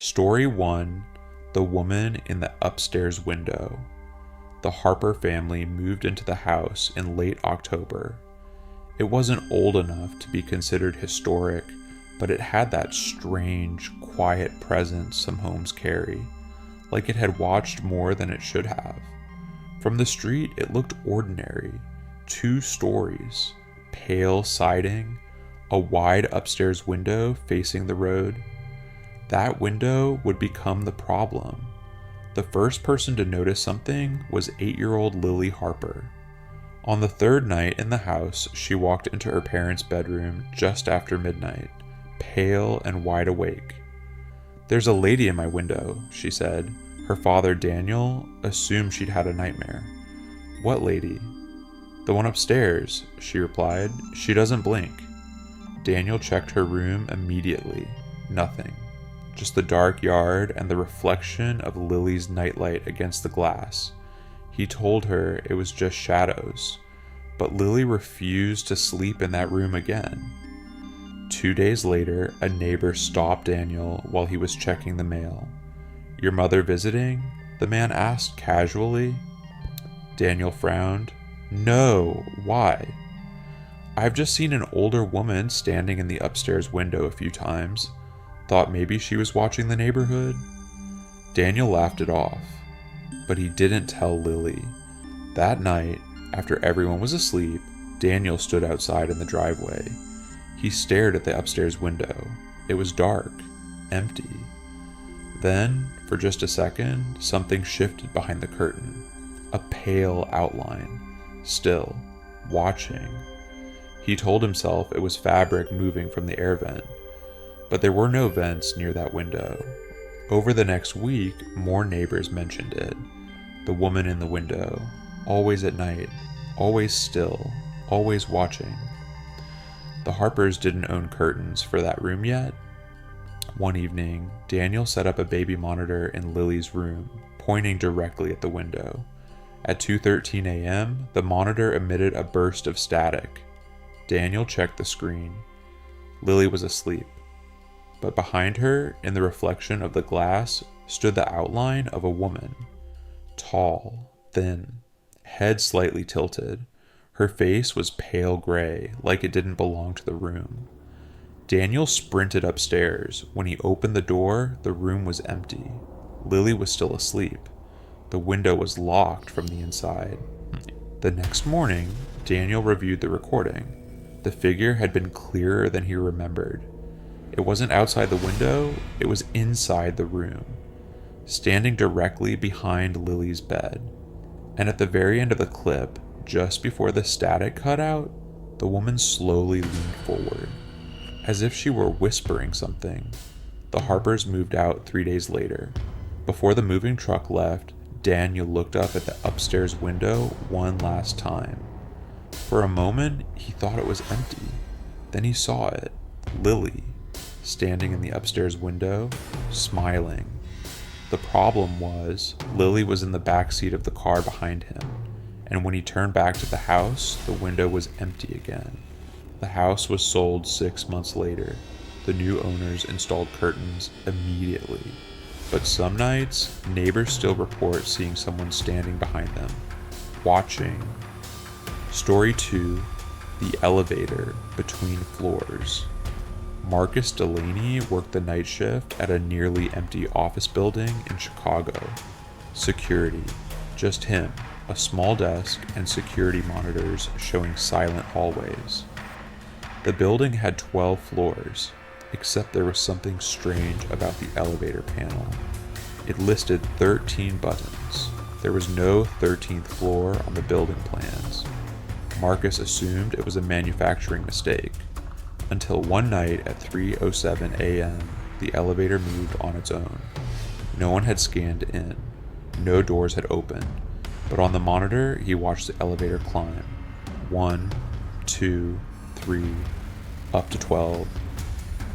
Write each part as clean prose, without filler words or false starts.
Story 1: The Woman in the Upstairs Window. The Harper family moved into the house in late October. It wasn't old enough to be considered historic, but it had that strange, quiet presence some homes carry, like it had watched more than it should have. From the street, it looked ordinary. 2 stories, pale siding, a wide upstairs window facing the road. That window would become the problem. The first person to notice something was 8-year-old Lily Harper. On the 3rd night in the house, she walked into her parents' bedroom just after midnight, pale and wide awake. "There's a lady in my window," she said. Her father, Daniel, assumed she'd had a nightmare. "What lady?" "The one upstairs," she replied. "She doesn't blink." Daniel checked her room immediately. Nothing. Just the dark yard and the reflection of Lily's nightlight against the glass. He told her it was just shadows, but Lily refused to sleep in that room again. 2 days later, a neighbor stopped Daniel while he was checking the mail. "Your mother visiting?" the man asked casually. Daniel frowned. "No, why?" "I've just seen an older woman standing in the upstairs window a few times. Thought maybe she was watching the neighborhood." Daniel laughed it off, but he didn't tell Lily. That night, after everyone was asleep, Daniel stood outside in the driveway. He stared at the upstairs window. It was dark, empty. Then, for just a second, something shifted behind the curtain. A pale outline, still, watching. He told himself it was fabric moving from the air vent. But there were no vents near that window. Over the next week, more neighbors mentioned it. The woman in the window, always at night, always still, always watching. The Harpers didn't own curtains for that room yet. One evening, Daniel set up a baby monitor in Lily's room, pointing directly at the window. At 2:13 a.m., the monitor emitted a burst of static. Daniel checked the screen. Lily was asleep. But behind her, in the reflection of the glass, stood the outline of a woman. Tall, thin, head slightly tilted. Her face was pale gray, like it didn't belong to the room. Daniel sprinted upstairs. When he opened the door, the room was empty. Lily was still asleep. The window was locked from the inside. The next morning, Daniel reviewed the recording. The figure had been clearer than he remembered. It wasn't outside the window, it was inside the room, standing directly behind Lily's bed. And at the very end of the clip, just before the static cut out, the woman slowly leaned forward, as if she were whispering something. The Harpers moved out 3 days later. Before the moving truck left, Daniel looked up at the upstairs window one last time. For a moment, he thought it was empty. Then he saw it, Lily, standing in the upstairs window, smiling. The problem was, Lily was in the back seat of the car behind him, and when he turned back to the house, the window was empty again. The house was sold 6 months later. The new owners installed curtains immediately, but some nights, neighbors still report seeing someone standing behind them, watching. Story 2: The Elevator Between Floors. Marcus Delaney worked the night shift at a nearly empty office building in Chicago. Security. Just him, a small desk, and security monitors showing silent hallways. The building had 12 floors, except there was something strange about the elevator panel. It listed 13 buttons. There was no 13th floor on the building plans. Marcus assumed it was a manufacturing mistake. Until one night at 3:07 a.m., the elevator moved on its own. No one had scanned in. No doors had opened. But on the monitor, he watched the elevator climb. 1, 2, 3, up to 12.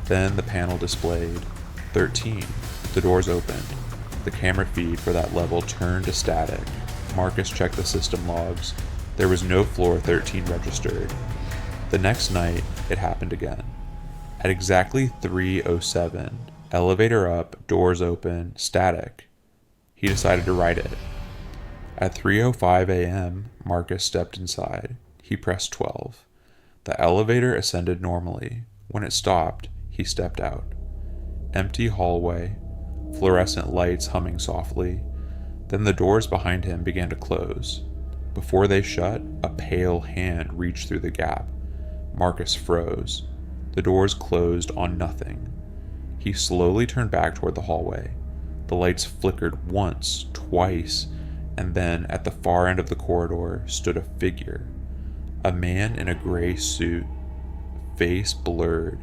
Then the panel displayed 13. The doors opened. The camera feed for that level turned to static. Marcus checked the system logs. There was no floor 13 registered. The next night, it happened again. At exactly 3:07, Elevator up, doors open, static. He decided to ride it. At 3:05 a.m., Marcus stepped inside. He pressed 12. The elevator ascended normally. When it stopped, he stepped out. Empty hallway, fluorescent lights humming softly. Then the doors behind him began to close. Before they shut, a pale hand reached through the gap. Marcus froze. The doors closed on nothing. He slowly turned back toward the hallway. The lights flickered once, twice, and then at the far end of the corridor stood a figure. A man in a gray suit, face blurred,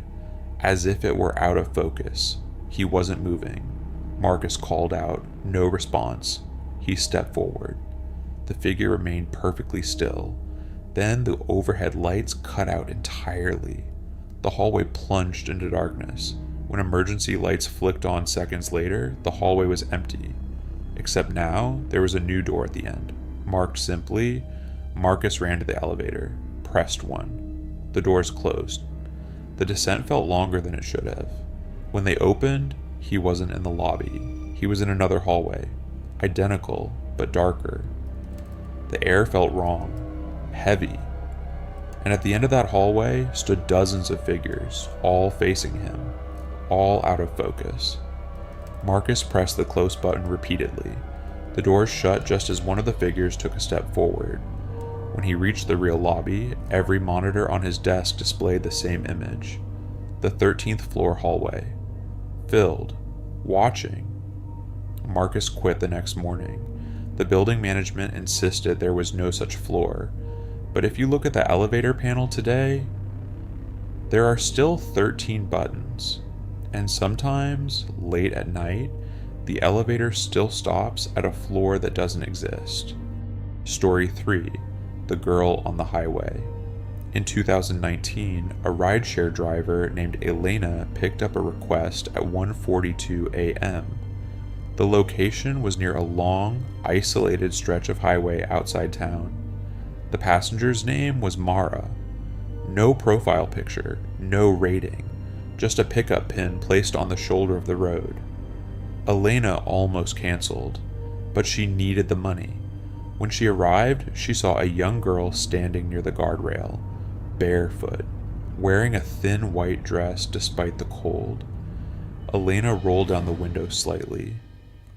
as if it were out of focus. He wasn't moving. Marcus called out, no response. He stepped forward. The figure remained perfectly still. Then the overhead lights cut out entirely. The hallway plunged into darkness. When emergency lights flicked on seconds later, the hallway was empty. Except now, there was a new door at the end. Marked simply, Marcus ran to the elevator, pressed 1. The doors closed. The descent felt longer than it should have. When they opened, he wasn't in the lobby. He was in another hallway, identical, but darker. The air felt wrong, heavy. And at the end of that hallway stood dozens of figures, all facing him, all out of focus. Marcus pressed the close button repeatedly. The doors shut just as one of the figures took a step forward. When he reached the real lobby, every monitor on his desk displayed the same image. The 13th floor hallway. Filled. Watching. Marcus quit the next morning. The building management insisted there was no such floor. But if you look at the elevator panel today, there are still 13 buttons. And sometimes, late at night, the elevator still stops at a floor that doesn't exist. Story 3. The Girl on the Highway. In 2019, a rideshare driver named Elena picked up a request at 1:42 a.m. The location was near a long, isolated stretch of highway outside town. The passenger's name was Mara. No profile picture, no rating, just a pickup pin placed on the shoulder of the road. Elena almost canceled, but she needed the money. When she arrived, she saw a young girl standing near the guardrail, barefoot, wearing a thin white dress despite the cold. Elena rolled down the window slightly.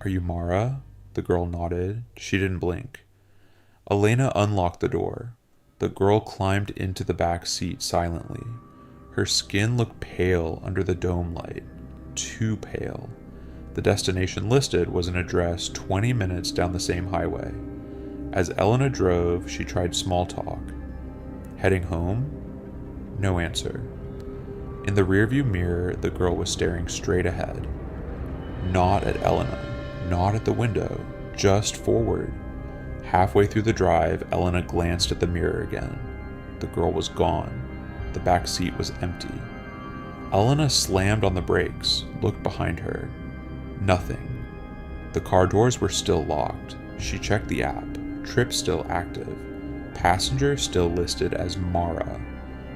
"Are you Mara?" The girl nodded. She didn't blink. Elena unlocked the door. The girl climbed into the back seat silently. Her skin looked pale under the dome light. Too pale. The destination listed was an address 20 minutes down the same highway. As Elena drove, she tried small talk. Heading home? No answer. In the rearview mirror, the girl was staring straight ahead. Not at Elena, not at the window, just forward. Halfway through the drive, Elena glanced at the mirror again. The girl was gone. The back seat was empty. Elena slammed on the brakes, looked behind her. Nothing. The car doors were still locked. She checked the app. Trip still active. Passenger still listed as Mara.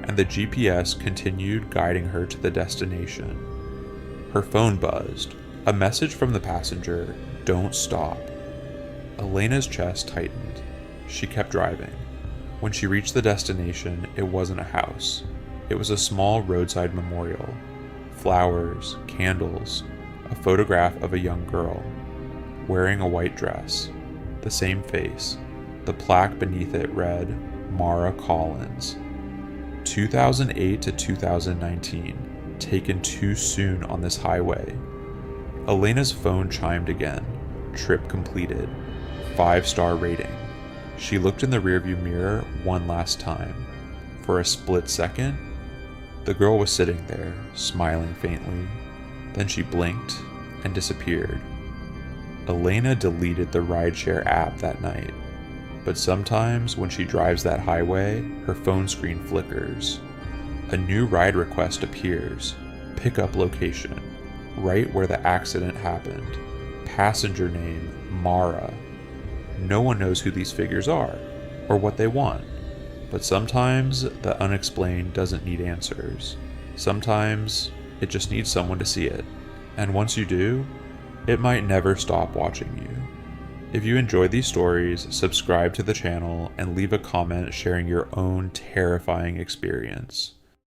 And the GPS continued guiding her to the destination. Her phone buzzed. A message from the passenger, "Don't stop." Elena's chest tightened. She kept driving. When she reached the destination, it wasn't a house. It was a small roadside memorial. Flowers, candles, a photograph of a young girl, wearing a white dress, the same face. The plaque beneath it read, Mara Collins. 2008 to 2019, taken too soon on this highway. Elena's phone chimed again. Trip completed. 5-star rating. She looked in the rearview mirror one last time. For a split second, the girl was sitting there, smiling faintly. Then she blinked and disappeared. Elena deleted the rideshare app that night. But sometimes when she drives that highway, her phone screen flickers. A new ride request appears. Pickup location. Right where the accident happened. Passenger name, Mara. No one knows who these figures are, or what they want. But sometimes the unexplained doesn't need answers. Sometimes it just needs someone to see it, And once you do, it might never stop watching you. If you enjoy these stories, subscribe to the channel and leave a comment sharing your own terrifying experience.